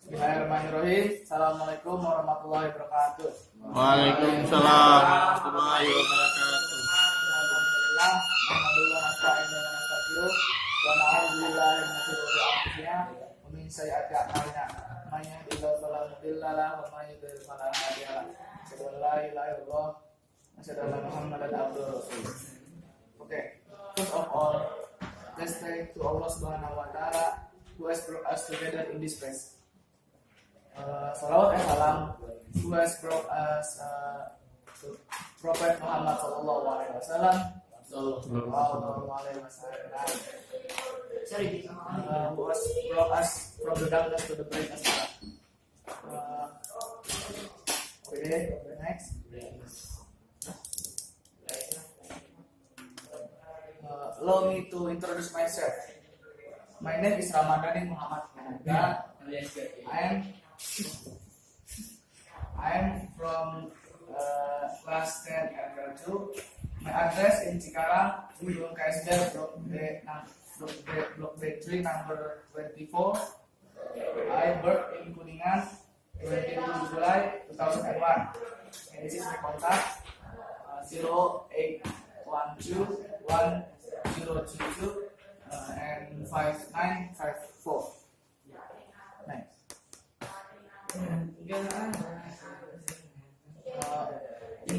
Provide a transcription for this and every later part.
Bismillahirrahmanirrahim. Assalamualaikum warahmatullahi wabarakatuh. Waalaikumsalam warahmatullahi wabarakatuh. Alhamdulillah, alhamdulillah nasta'inu wa nastaghfiruh wa na'udzu billahi min shururi anfusina wa min sayyiati a'malina. May yahdihillahu fala mudilla lahu wa may yudlil fala hadiya lahu. Asyhadu an la ilaha illallah wa asyhadu anna Muhammadan abduhu wa rasuluh. Okay, first of all, let's thank to Allah Subhanahu wa taala who has brought us together in this place. Salawat and salam who has brought us to Prophet Muhammad sallallahu alaihi wasallam, who has brought us from the darkness to the brightness. Okay, next. Allow me to introduce myself. My name is Ramadhani Muhammad. I am from class 10 and grade 2. My address in Cikarang, Gunung KSD, Block B3, number 24. I work in Kuningan, 22 July 2001. And this is my contact, 08121022 and 5954. Next. In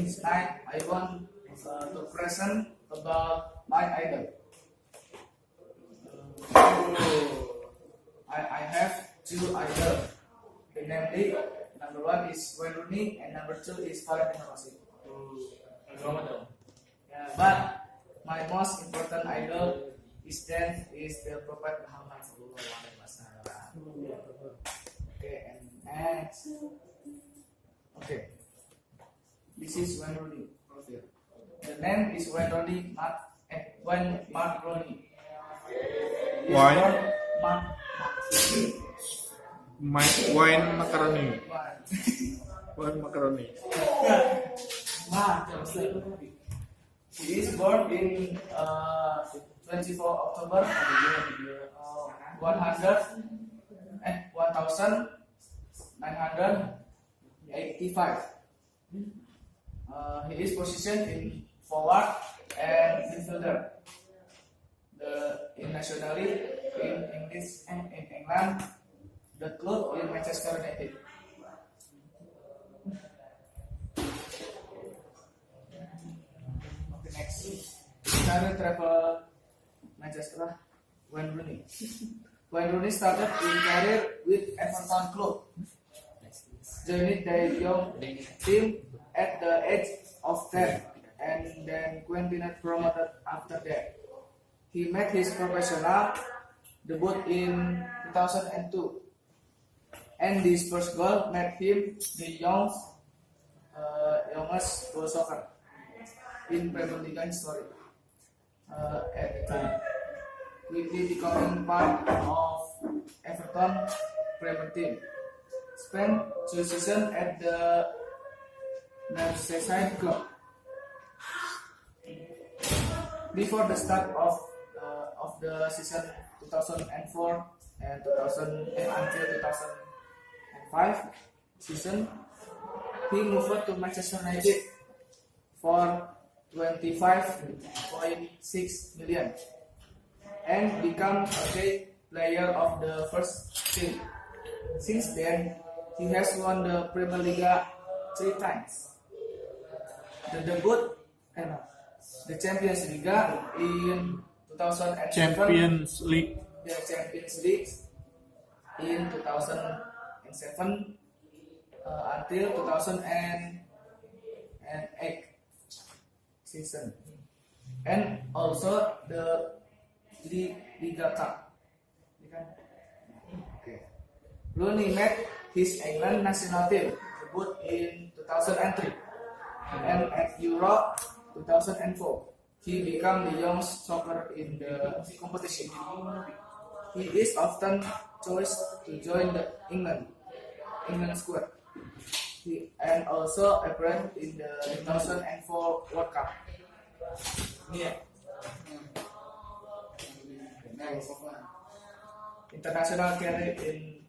this time, I want to present about my idol. I have two idols. Namely, number one is Wayne Rooney and number two is Masih. But my most important idol is the Prophet Muhammad sallallahu alaihi wasallam. Okay, and next. Okay, this is Wayne Rooney profile. The name is Wayne Rooney Mark Rooney. Wine macaroni. Wine macaroni. He is born in 24 October 1985. He is positioned in forward and midfielder. Nationally in English and in England, the club in Manchester United. Okay, next. Career travel Manchester. Wayne Rooney. Wayne Rooney started his career with Everton Club. Joined the young team at the age of 10 and then continued promoted after that. He made his professional debut in 2002, and this first goal made him the youngest goal scorer in Premier League history at the time, quickly becoming part of Everton Premier team. Spent 2 seasons at the Merseyside club. Before the start of the season 2004 and until 2005 season, he moved to Manchester United for 25.6 million and become a key player of the first team. Since then, he has won the Premier League 3 times. The debut the Champions League in 2007. Champions League. The Champions League in 2007 until 2008 season, and also the Liga Cup. Okay. Rooney made his England national team debut in 2003 and at Euro 2004. He became the youngest soccer in the competition. He is often chosen to join the England squad. He and also appeared in the 2004 World Cup. Yeah. International career in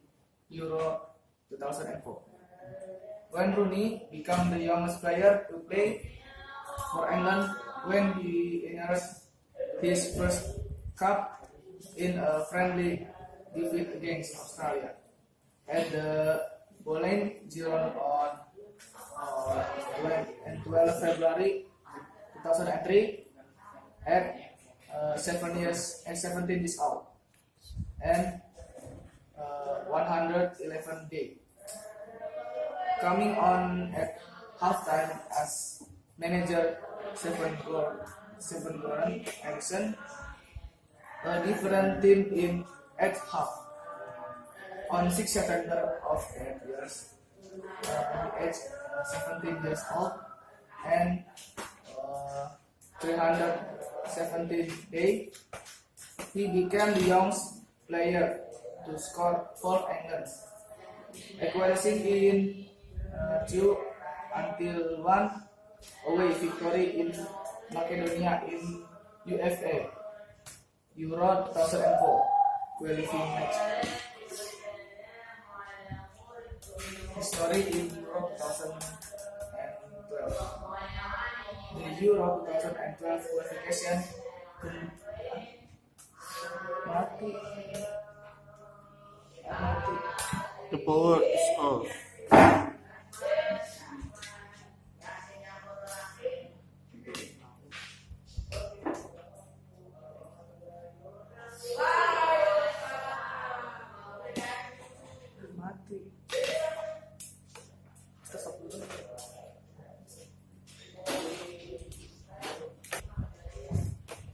Euro 2004. When Rooney became the youngest player to play for England when he inherited his first cup in a friendly defeat against Australia at the Bowling Giron on 12 February 2003 at 17 years old and 111 day. Coming on at halftime as manager Stephen Goran Eriksson, a different team in at half. On 6 September of 8 years, aged 17 years old and 317 day, he became the youngest player to score for England, equalizing in 2-1 away victory in Macedonia in UEFA Euro 2004 qualifying match. History in Euro 2012. The Euro 2012 qualification mati. The power is off. Mati.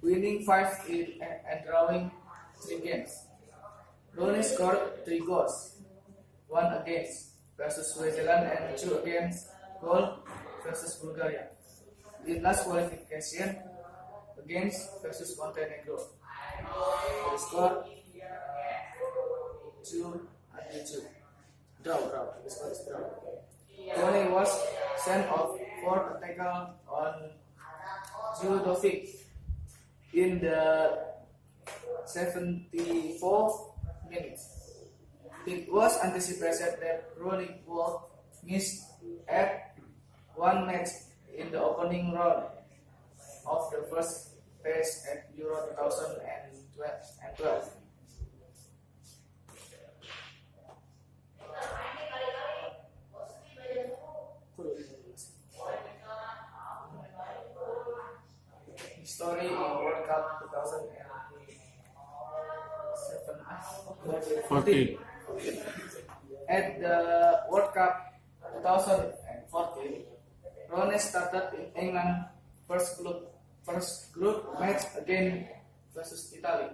Winning 5 and drawing 3 games. Rooney scored 3 goals, 1 against versus New Zealand and 2 against goal versus Bulgaria. In last qualification against versus Montenegro, the score 2-2. Draw. The score is draw. Rooney was sent off for a tackle on Judovic in the 74th minute. It was anticipated that Rooney would miss at 1 match in the opening round of the first phase at Euro 2012. History in World Cup 2014. At the World Cup 2014, Rooney started in England first group match again versus Italy.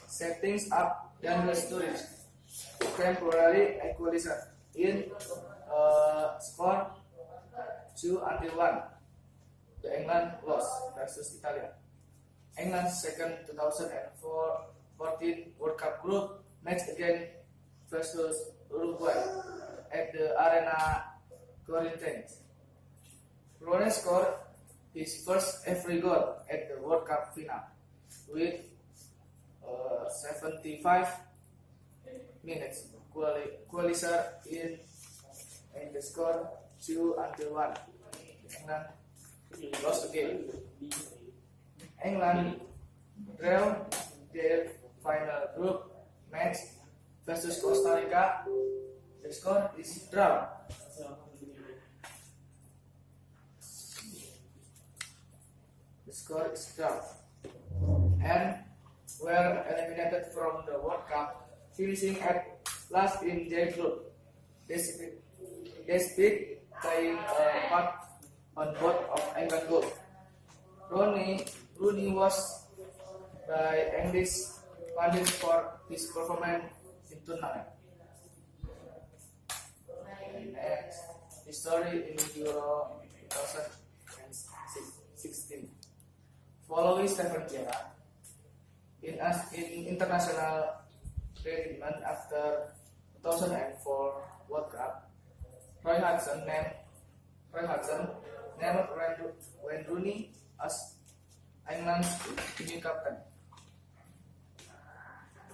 Setting up Daniel Sturridge, temporary equalizer in score 2-1. The England lost versus Italy. England's second 2014 World Cup group match again versus Uruguay at the Arena Corinthians. Rooney scored his first ever goal at the World Cup final with 75 minutes equalizer in the score 2-1. England lost the game. England drew their final group match versus Costa Rica. The score is draw. And were eliminated from the World Cup, finishing at last in their group. Despite playing a part on both of England goals. Rooney was by English pundits for his performance in tournament. Next, history in Euro 2016. Following Stephen Gerrard in international treatment after 2004 World Cup, Roy Hodgson named Wayne Rooney as England's new captain.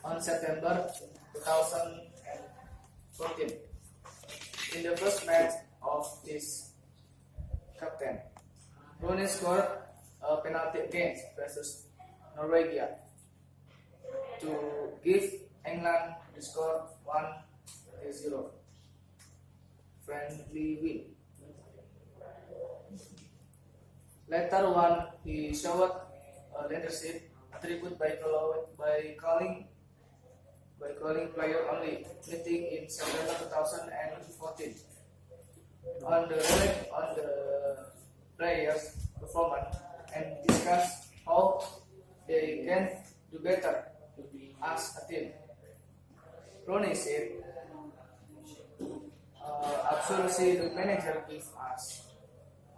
on September 2014. In the first match of this captain, Rooney scored a penalty against versus Norway to give England the score 1-0 friendly win. Later on, he showed a leadership attribute by calling player only meeting in September 2014. On the players' performance and discuss how they can do better as a team. Rooney said, "Absolutely, the manager gives us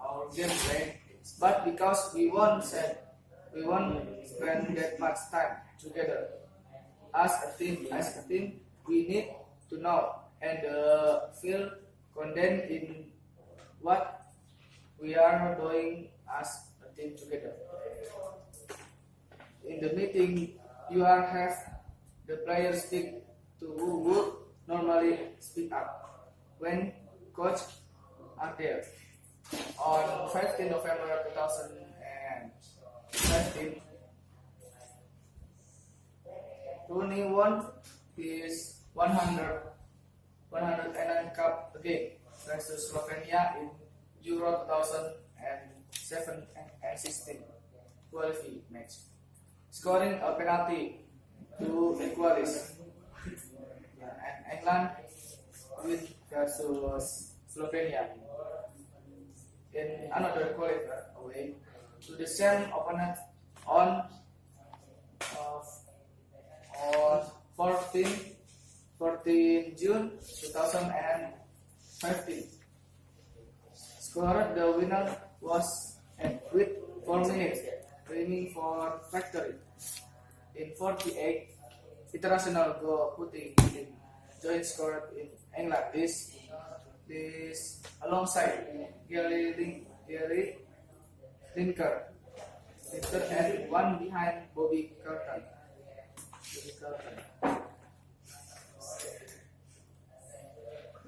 our game plan, but because we won't spend that much time together as a team, we need to know and feel confident in what we are doing as a team together. In the meeting, you are have the players speak to who would normally speak up when coach are there." On 15 November 2015, Rooney won his 109 Cup again versus Slovenia in Euro 2007 and 16 qualifying match, scoring a penalty to equalize, and England win versus Slovenia in another qualifier away to the same opponent on 14 June 2015. Scored the winner was with 4 minutes remaining for victory. In 48 international goal putting in joint scored in England this alongside Gary Lineker and one behind Bobby Carlton.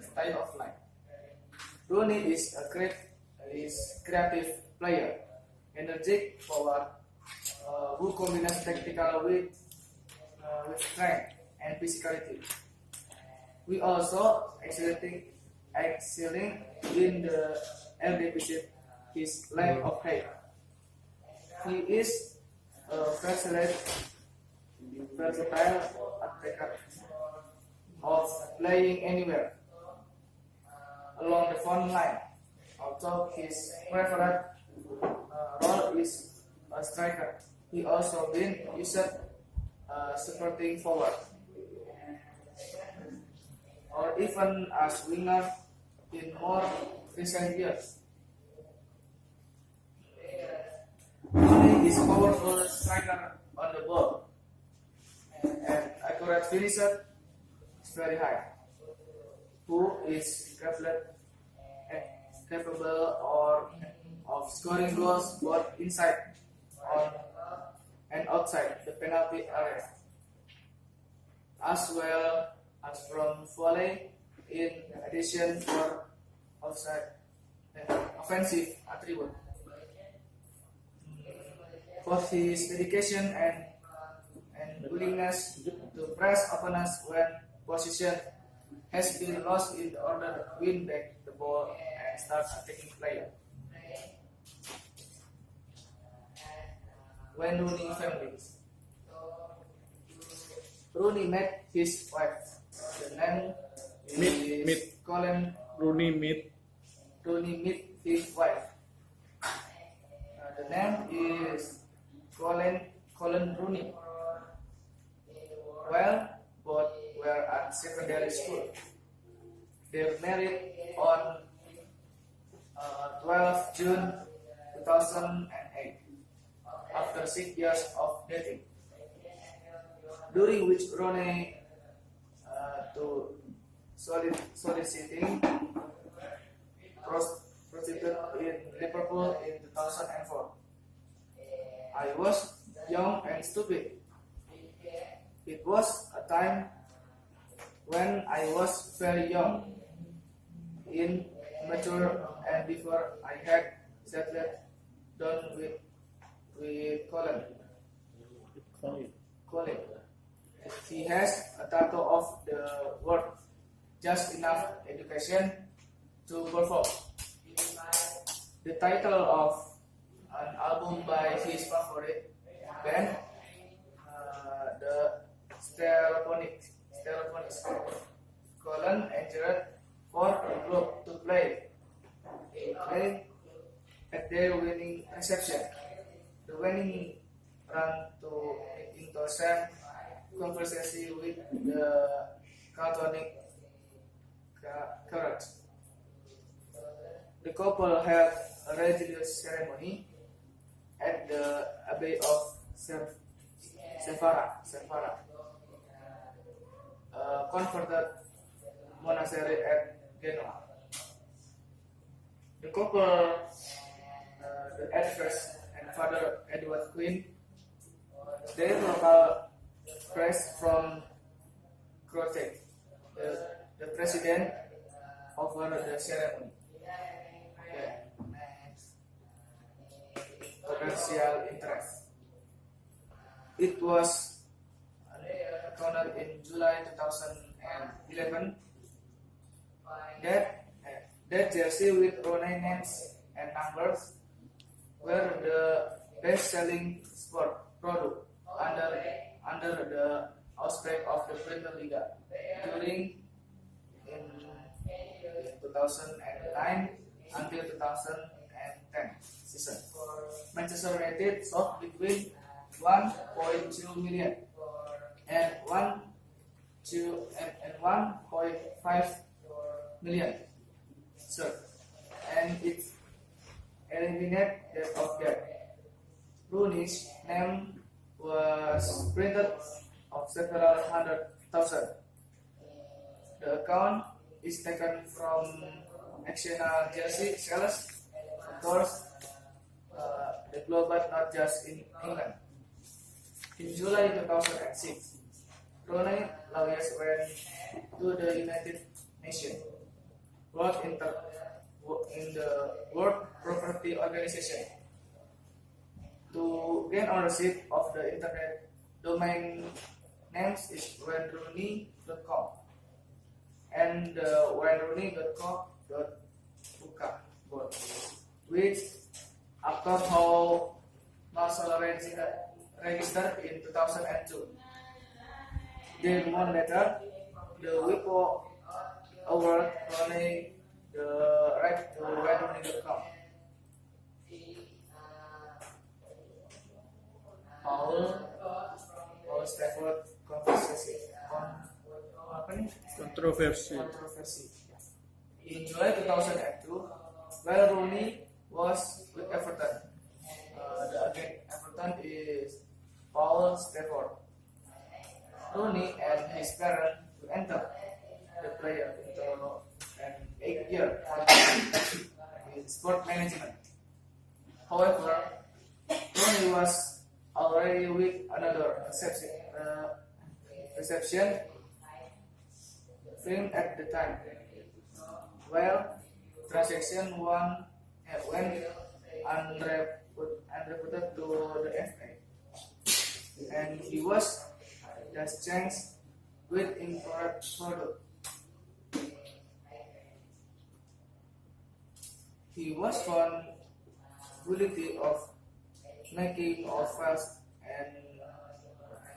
Style of life. Rooney is a creative player, energetic forward who combines tactical with strength and physicality. We also excelling in the air deficit his lack of height. He is a versatile attacker of playing anywhere along the front line. Although his preferred role is a striker, he also been used supporting forward or even as winger in more recent years. Rooney is powerful striker on the ball and accurate finisher is very high, who is capable of scoring goals both inside and outside the penalty area, as well as from volley, in addition for offensive attribute. For his dedication and willingness to press opponents when possession has been lost in order to win back the ball and start attacking player. When Rooney families. Rooney met his wife. The name is Colin. Rooney meet His wife. The name is Colin Rooney. Well, both were at secondary school. They were married on 12 June 2008 after 6 years of dating, during which Rooney to soliciting prostitute in Liverpool in 2004. "I was young and stupid," It was a time when I was very young, immature, and before I had settled down with Colin. He has a tattoo of the word just enough education to perform. The title of an album by his favorite band, the Stereophonics. Colin entered for the group to play at their wedding reception. The wedding ran into some conversation with the Catholic church. The couple held a religious ceremony at the Abbey of Sevara, a converted monastery at Genoa. The couple, the Edwards and Father Edward Quinn, their local priest from Croatia, the president over the ceremony. Commercial interest. It was accounted in July 2011 that jersey with Rooney names and numbers were the best-selling sport product under the outbreak of the Premier League during in 2009 until 2010 season. Manchester United sold between 1.2 million and 1.5 million. So, and it eliminated that of that. Rooney's name was printed of several 100,000. The account is taken from National Jersey sales, of course, the global, not just in England. In July 2006, Rooney lawyers went to the United Nations in the World Property Organization to gain ownership of the internet domain names is waynerooney.com and waynerooney.co.uk, which after how Marshall registered in 2002. Then month later, the WIPO award Rooney the right to waynerooney.com. Paul Stafford controversy. In July 2002, while Rooney was with Everton, the agent Everton is Paul Stafford. Rooney and his parents to enter the player into an 8-year contract in sport management. However, Rooney was already with another reception film at the time. Well, transaction went unreported to the FA, and he was just changed with incorrect product. He was found guilty of making of false and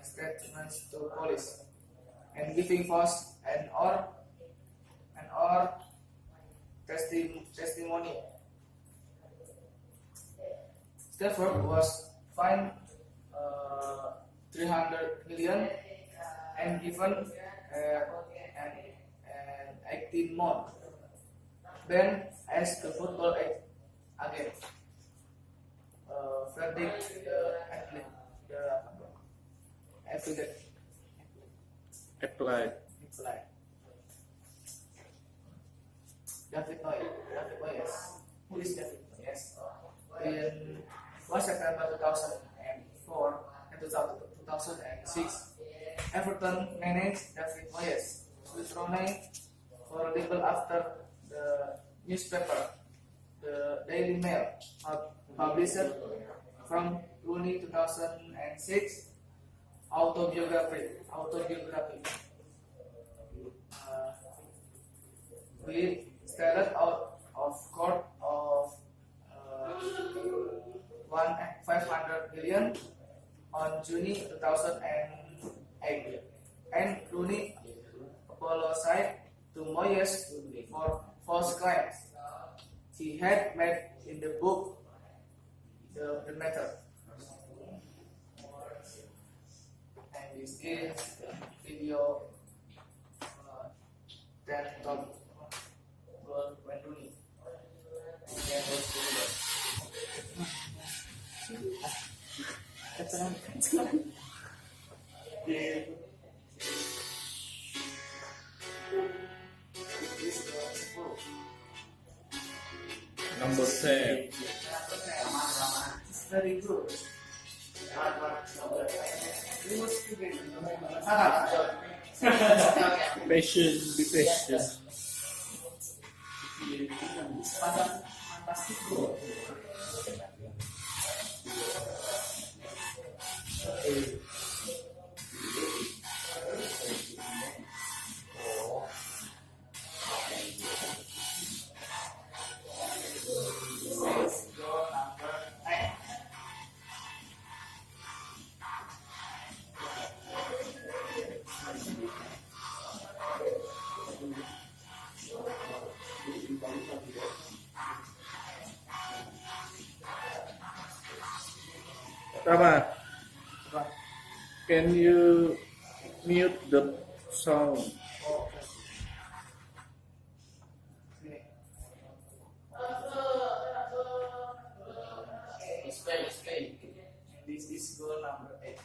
statements to police and giving false and or testimony. Stafford was fined 300 million and given an 18-month ban as the football agent. Verdict Applied. David Moyes. Who is David Moyes? In 1 September 2004 and 2006, Everton managed David Moyes, with Rooney for libel after the newspaper, the Daily Mail, published from Rooney 2006 autobiography. We started out of court of 500 billion on June 2008, and Rooney apologized to Moyes for false claims he had made in the book The Matter. And this is the video that talked about when Rooney began his career. Number 10. It's very good. Patient, be patient. Fantastic good. Rama, can you mute the sound? This is goal number 8.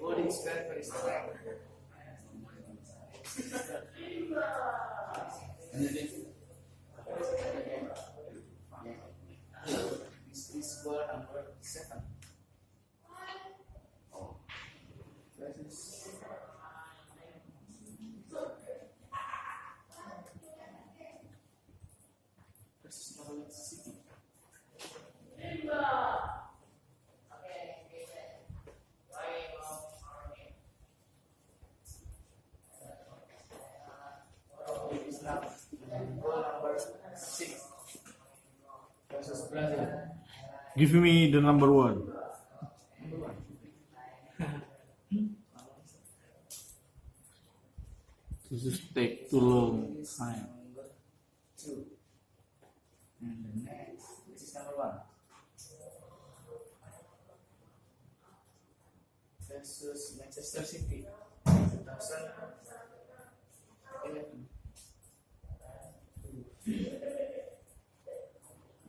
Body is very strong. This is goal number 7. Versus Norwich City. Is now goal number 6 versus Brazil. Give me the number 1. Number 1. This is take too long This is time. number 2. And the next, this is number 1. Versus Manchester City 2011.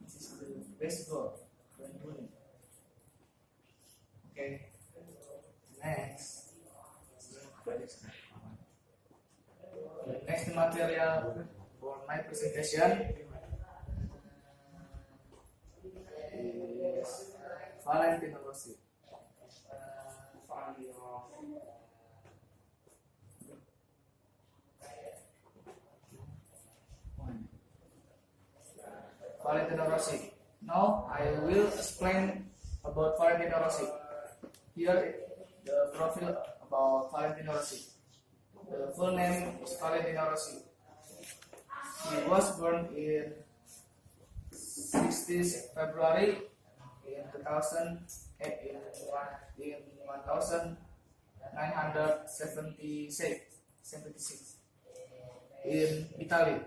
This is the best goal when winning. Okay. Next. The next material for my presentation is Valentino Rossi. Valentino Rossi. Now I will explain about Valentino Rossi. Here the profile about Valentino Rossi. The full name is Valentino Rossi. He was born in 16th February in 1976 in Italy.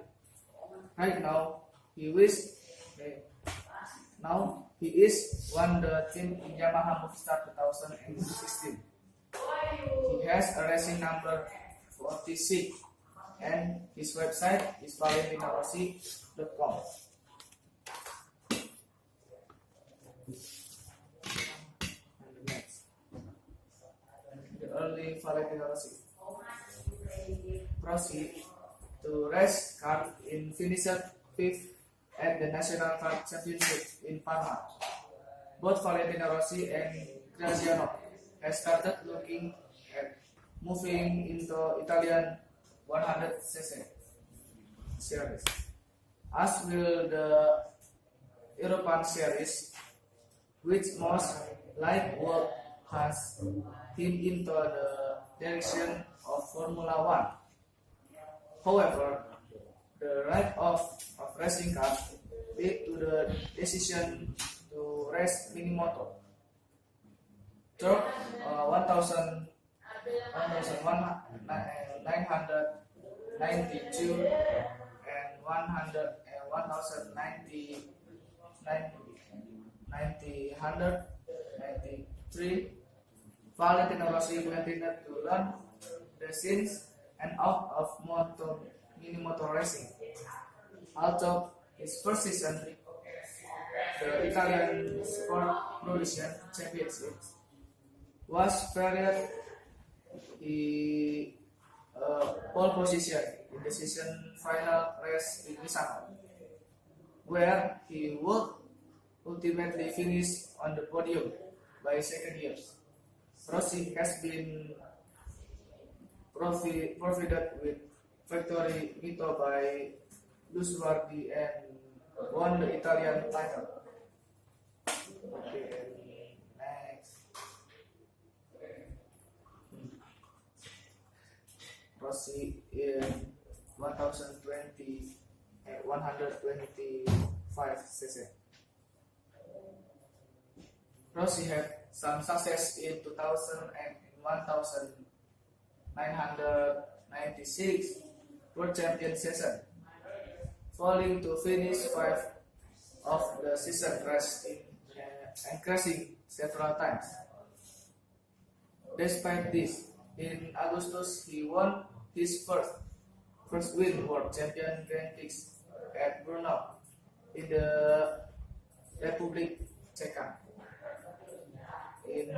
Right now he is won the team in Yamaha Movistar 2016. He has a racing number 46 and his website is valentinarossi.com. The early Valentino Rossi. Rossi to race car in finished fifth at the National Car Championship in Parma. Both Valentino Rossi and Graziano have started looking at moving into Italian 100cc series, as will the European series, which most like work has him into the direction of Formula One. However, the right of racing car led to the decision to race minimoto. Truck 1992 and 1993, Valentino Rossi continued to learn the scenes and out of minimoto racing. Although his first season, the Italian Sport Production Championship was varied. He pole position in the season final race in Misano, where he would ultimately finish on the podium by second years. Rossi has been provided with victory Mito by Luswardi and won the Italian title. Okay, next. Rossi in 125cc. Rossi had some success in 2000 and 1996 World Champion season, falling to finish 5 of the season race and crashing several times. Despite this, in August he won his first win World Champion Grand Prix at Brno in the Republic Czech in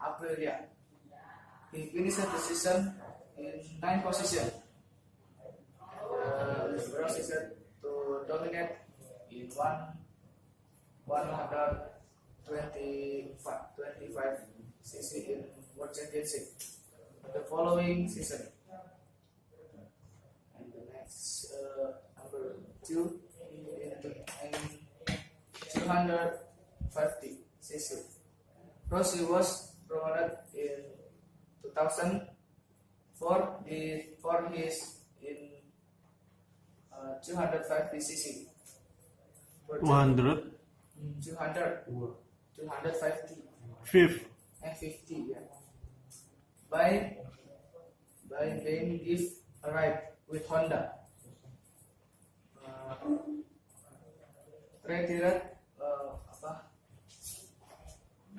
Aprilia. He finished the season in 9th position. Rossi said to dominate in 125cc in World Championship the following season. And the next number 2 in 250cc. Rossi was promoted in 2000 for his in 250cc. 200. 250 Fifth. and 50, yeah. By being gift arrived with Honda. Retired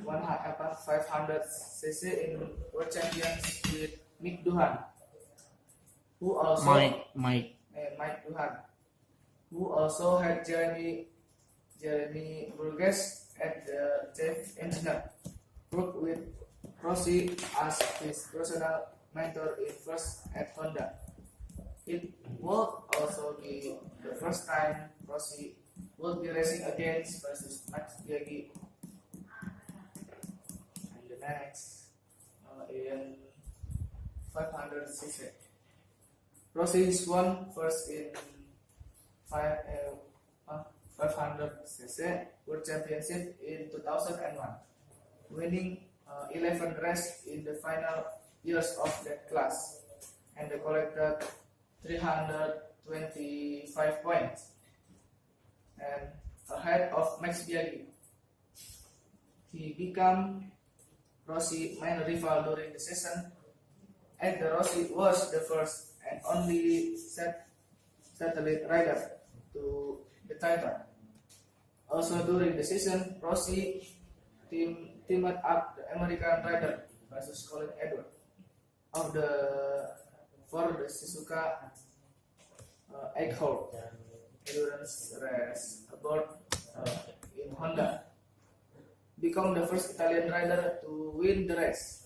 500cc in World Champions with Mick Duhan, who also Mike. Mike Duhan, who also had Jeremy Burgess at the chief engineer, worked with Rossi as his personal mentor in first at Honda. It would also be the first time Rossi would be racing against versus Max Biaggi. And the next in 500cc. Rossi is won first in 500cc World Championship in 2001, winning 11 races in the final years of that class, and collected 325 points, and ahead of Max Biaggi. He became Rossi main rival during the season, and Rossi was the first and only satellite rider to the title. Also during the season, Rossi teamed up the American rider versus Colin Edwards. of the for the Suzuka 8-hole endurance race aboard in Honda, become the first Italian rider to win the race.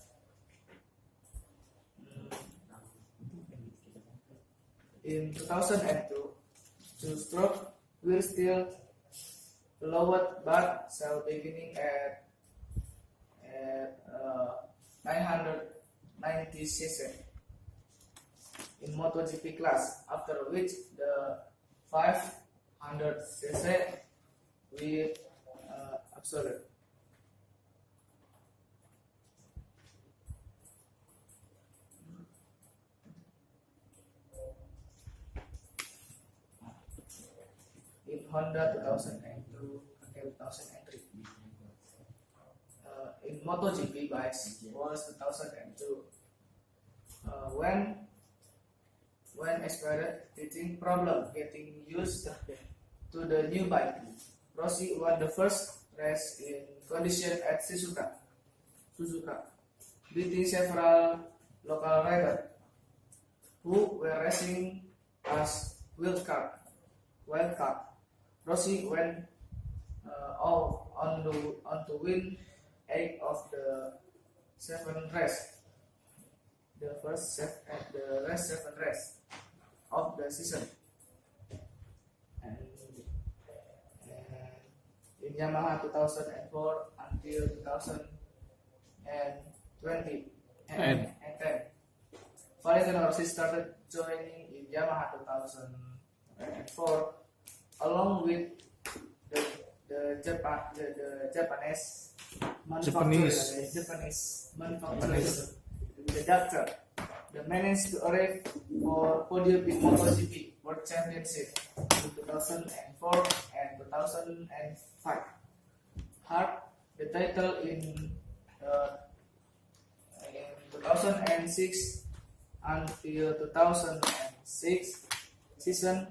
In 2002, two-stroke were still lowered but shall beginning at 990 cc in MotoGP class, after which the 500 cc will absolute. In Honda 2002 until 2003. In MotoGP bikes was 2002. When experienced teething problem getting used to the new bike, Rossi won the first race in condition at Suzuka, beating several local riders who were racing as wildcard. Rossi went on to win 8 of the 7 races. The first 7 race of the season, and in Yamaha 2004 until 2020 and 10. Valentino Rossi started joining in Yamaha 2004 along with the Japanese manufacturer, the doctor. They managed to arrive for podium in MotoGP World Championship in 2004 and 2005. Hard the title in 2006 until 2006 season.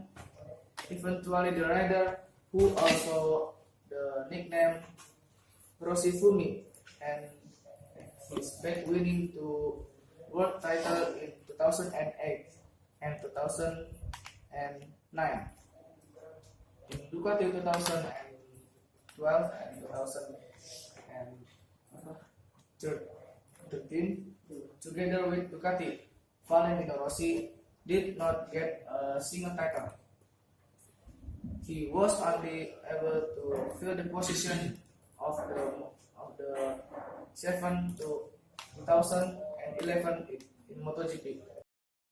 Eventually, the rider who also the nickname Rossifumi and is back winning to world title in 2008 and 2009. In Ducati 2012 and 2013, together with Ducati, Valentino Rossi did not get a single title. He was only able to fill the position of the 7 to 2011 in MotoGP,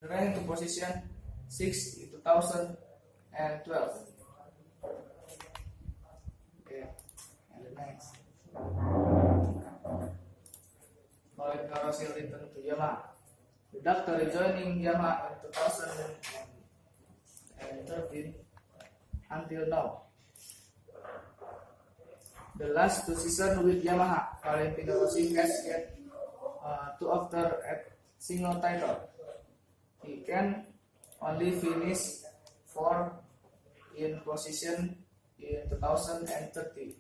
ranked to position 6 in 2012. Okay, and the next. Valentino Rossi returned to Yamaha. The doctor rejoining Yamaha in 2013 until now. The last 2 seasons with Yamaha, Valentino Rossi has yet to after at single title. He can only finish 4 in position in 2013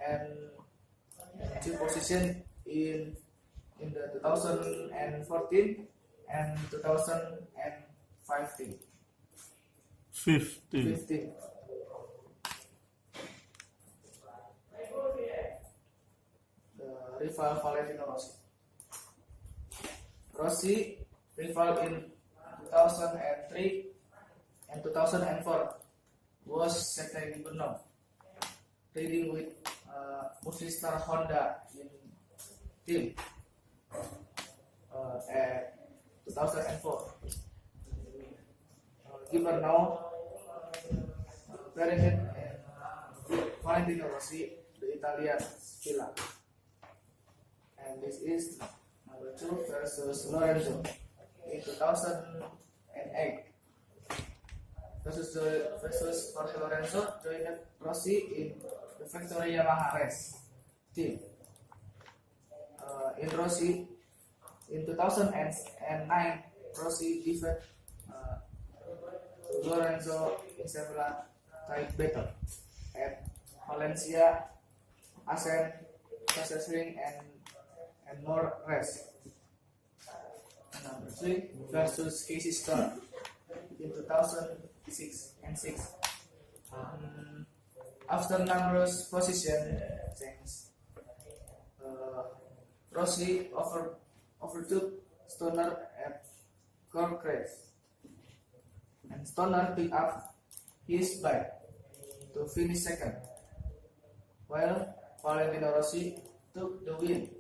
and 2 position in the 2014 and 2015. 15. Rival Valentino Rossi. Rossi rival in 2003 and 2004 was Sergei Bernal, riding with multi-star Honda in team at 2004. Gibernau parented and Valentino Rossi, the Italian Villa. And this is number 2 versus Lorenzo in 2008. Versus Jorge Lorenzo joined Rossi in the factory Yamaha race team. In 2009, Rossi defeated Lorenzo in several tight battle at Valencia, Assen, Sachsenring, and more race. Number 3 versus Casey Stoner in 2006 and 6. After numbers position change, Rossi overtook Stoner at Corcrest, and Stoner picked up his bike to finish second, while Valentino Rossi took the win.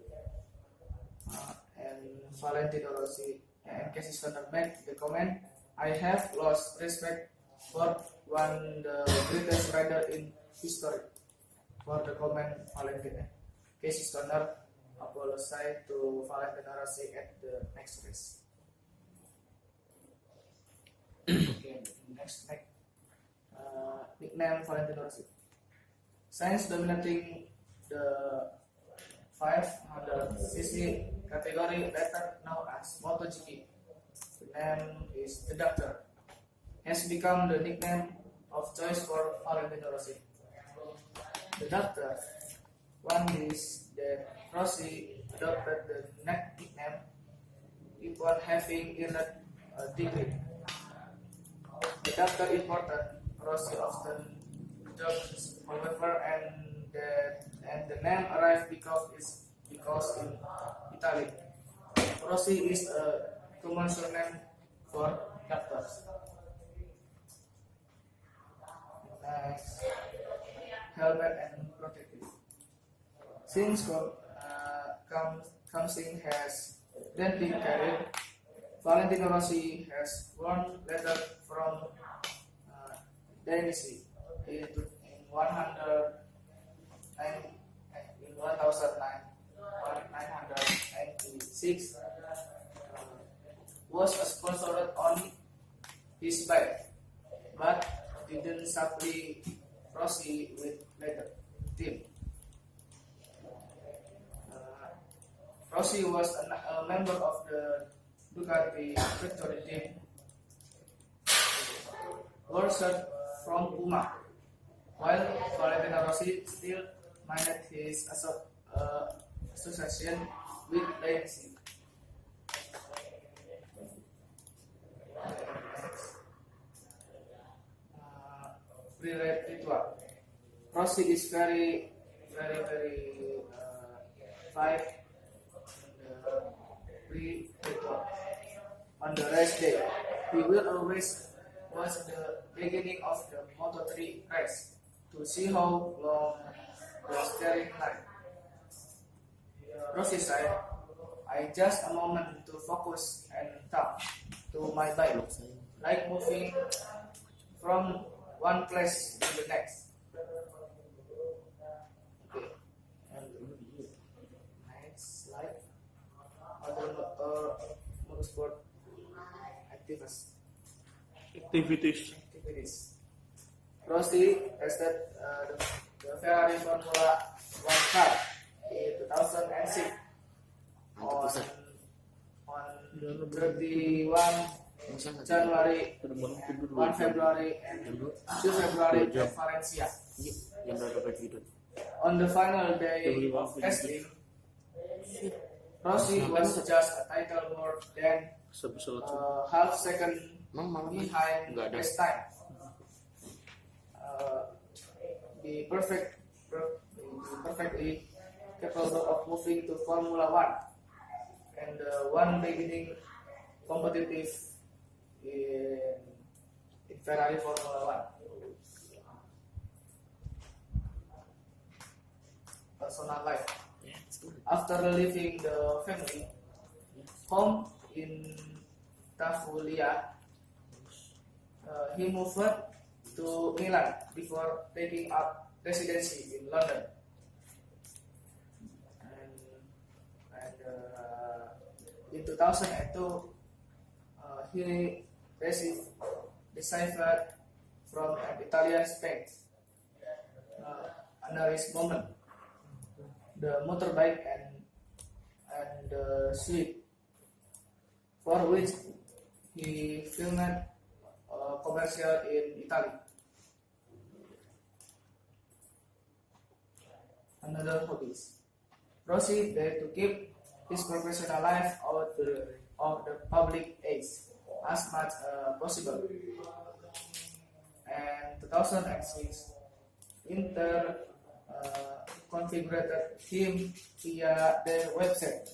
And Valentino Rossi and Casey Stoner made the comment, "I have lost respect for one the greatest rider in history." For the comment, Valentino Casey Stoner apologized to Valentino Rossi at the next race. Okay, next. Nickname Valentino Rossi. Since dominating the 500cc category later known as MotoGP, the name is the Doctor, has become the nickname of choice for Valentino Rossi. The Doctor, one is that Rossi adopted the nickname upon having earned a degree. The Doctor important Rossi often jokes, however, and the name arrived because in Italy, Rossi is a common surname for doctors. Next, helmet and protective. Since Kamsing has then been carried, Valentino Rossi has worn leather from Dynasty in 1996 was sponsored on his bike, but didn't supply Rossi with leather team. Rossi was a member of the Ducati factory team, Worship from Puma, while Valentino Rossi still managed his association with Leipzig. Pre-ride ritual. Rossi is very fight pre-ritual. On the race day, he will always watch the beginning of the Moto3 race to see how long the steering line. Rossi said, "I just a moment to focus and talk to my bike, like moving from one place to the next." Okay. Next slide. Other motorsport activities. Rossi tested the Ferrari Formula One car in 2006 on 31 January, 1 February, and 2 February at Valencia. On the final day of testing, Rossi was just a title more than half second behind race time. Be perfectly capable of moving to Formula One, and one beginning competitive in Ferrari Formula One. Personal life. After leaving the family home in Tafulia, he moved to Milan before taking up residency in London. And in 2002, he received deciphered from an Italian bank under his moment, the motorbike and the sleep, for which he filmed a commercial in Italy. Another hobbies. Rossi dared to keep his professional life of the public age as much possible. And 2006, Inter configured him via their website.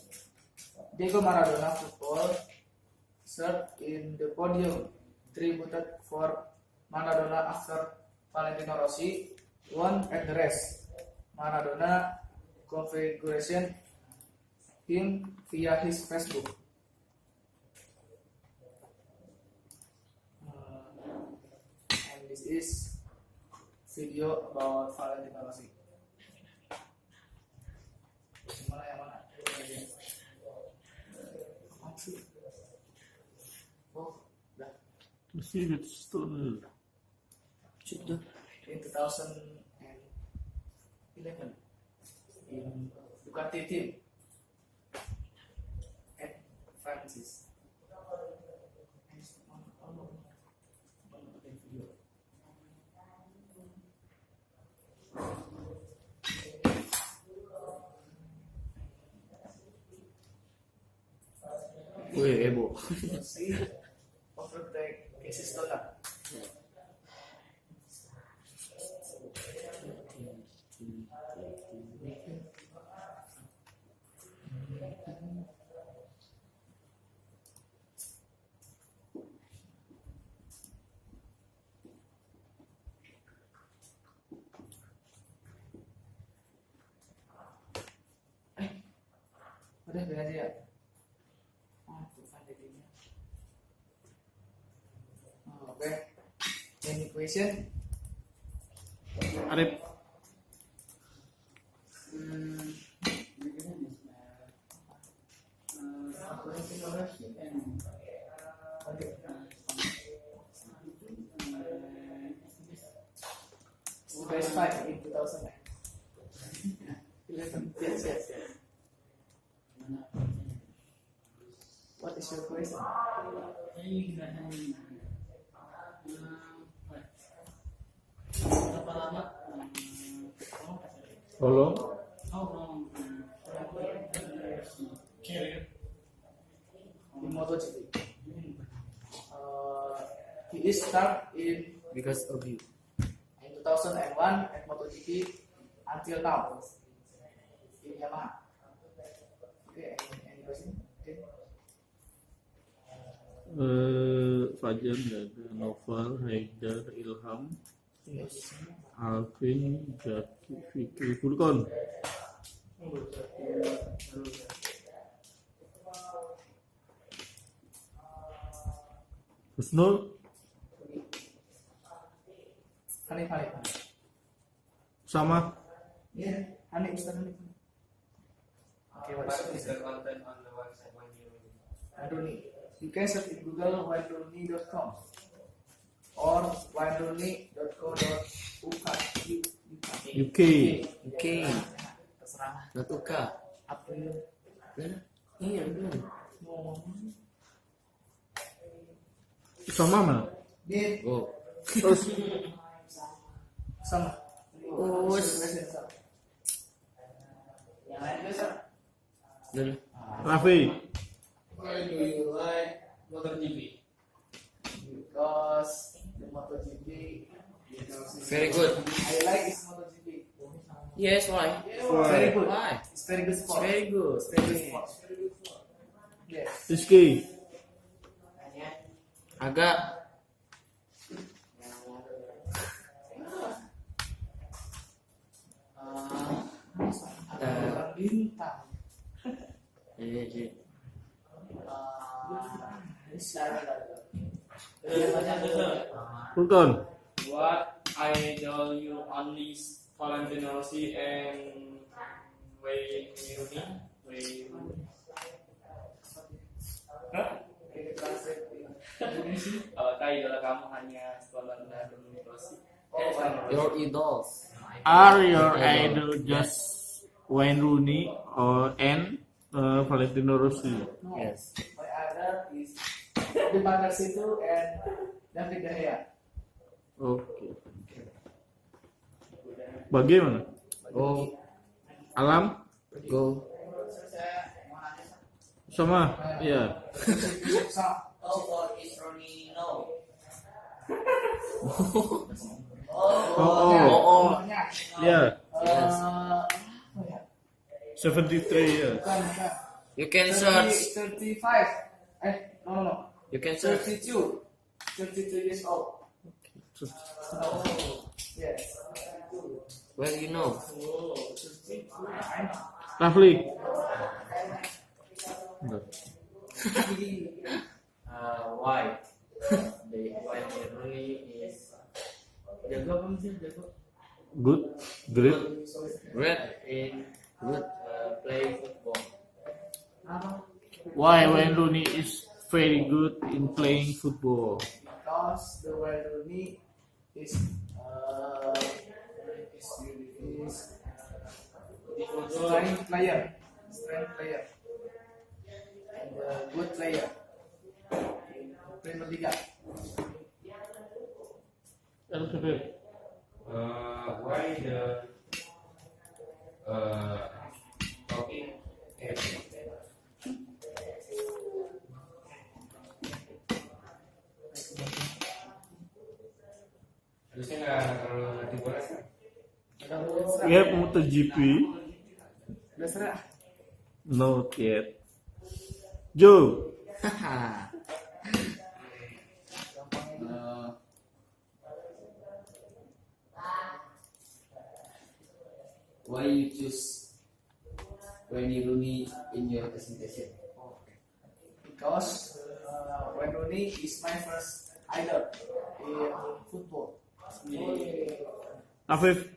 Diego Maradona football shirt in the podium tributed for Maradona after Valentino Rossi won at the race. Maradona configuration him via his Facebook. And this is video about Valentino Rossi. Mana yang mana? Oh, dah. Masih it's still Sudah. In 2011 in Ducati team at Francis. Wih, Ebo. See, overtake cases total. Udah bilang aja ya. Bukan jadinya. Oke. Any question? Arif. Best five in 2011. Yes. What is your question? Tolong. In MotoGP. He is start in Because of you. 2001 at MotoGP until now in Yamaha. Okay, any question? Okay. Fajar nggak ada, Novel, Haidar, Ilham, Yes. Alvin, Jaki, Fikri, Furkon. Husnul, Hanif. sama Yeah, Hanif Ustaz Hanif. Okay, what is the content on the website when you Wainroni? You can search in Google wainroni.com or wainroni.co.uk. UK. Oke. Terserah. Natuka. April. Iya belum. Mau Sama mana? Dia Oh. Terus sama. Oh, Sama. Yang lain biasa. Dulu. Raffi, Why do you like MotoGP? Because the MotoGP. Very good. I like this MotoGP. Yes, why? Very good. Why? It's very good sport. Very good. It's very good sport. Yes. Rizky, Agak Ada bintang. iya. Furkon, What idol you only Valentino Rossi and Wayne Rooney? Apakah idola kamu hanya Valentino Rossi? Your idols. are your idol just Wayne Rooney or and Valentino Rossi? Yes. My other is the Bakar Situ and David De Gea. Oke. Bagaimana? Oh, Alam, go. Sama, ya. Oh, is Ronnie no? Oh, Umurnya. ya. Apa ya? 73 years. Bukan. You can search. 35. No. You can search. 32. 32 years old. Oh, yes. Well, you know. I know. Rafli. Why? Why Ronnie is jago apa sih jago? Good, great. Great in play football. Why Wayne Rooney is very good in playing football? Because the Wayne Rooney is strength player, and a good player in Premier League. Why the talking head? Harusnya nggak terlalu dibahas kan? We have MotoGP. Udah serah. Not yet. Joe. Why you choose Wayne Rooney in your presentation? Because Wayne Rooney is my first idol in football. Afif.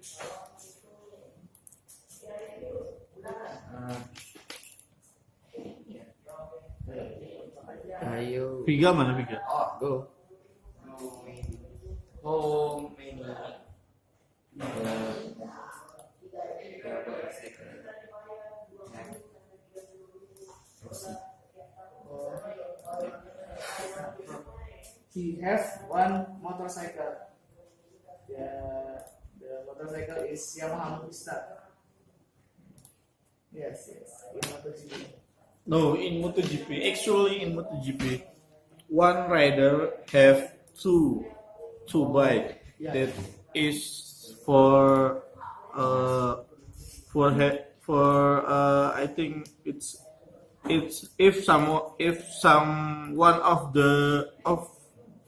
Ayo. Viga mana Viga? Go. Home ini. He has one motorcycle. The motorcycle is Yamaha Pista. Yes. In MotoGP. No, in MotoGP. Actually, in MotoGP, one rider have two bike. Yeah. That is for I think it's if some one of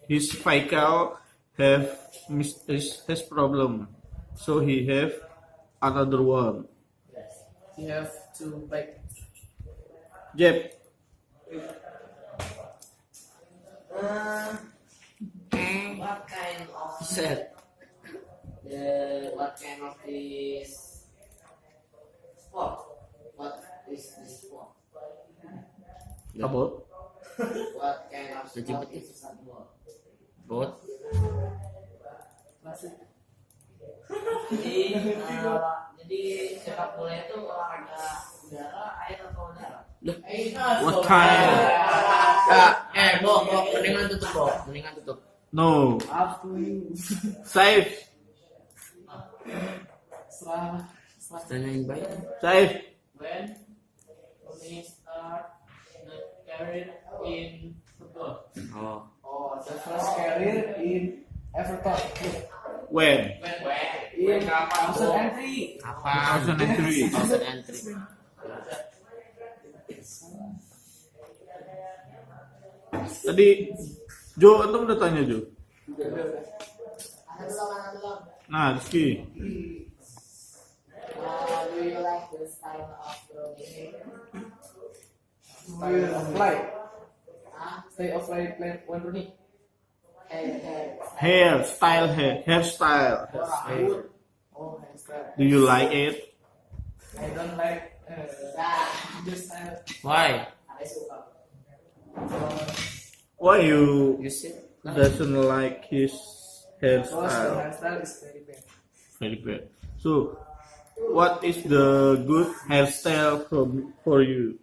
his vehicle have has problem, so he have another one. He have two bike. Jeb. What kind of set? What kind of this sport? What is this sport? Apa? What kind of sport is this sport? Boat. Masih. Jadi sepak bola itu olahraga udara, air atau udara? What kind? Bo, mendingan tutup. No. Up to you. Safe. Serah. Tanyain baik. Safe. When we start the career in football? Oh, the first career in Everton. When? In 2003. 2003. 2003. Tadi Jo, antum udah tanya Jo. Nah, Rizky. Do you like the style of clothing? Style of life. Style of life Wayne Rooney. Hairstyle. Hairstyle. Do you like it? I don't like this style. Why? I suka. Why you You see? doesn't like his Because the hairstyle? hairstyle is very bad. Very bad. So, what is the good hairstyle for you?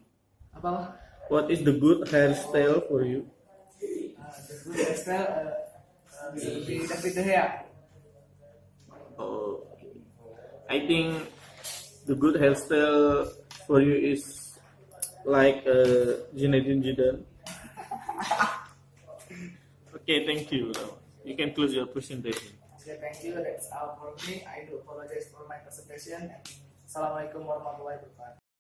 Apa? What is the good hairstyle for you? The good hairstyle di David De Gea. Oh, I think the good hairstyle for you is like Zinedine Zidane. Okay, thank you. You can close your presentation. Okay, thank you. That's all for me. I do apologize for my presentation. Assalamualaikum warahmatullahi wabarakatuh.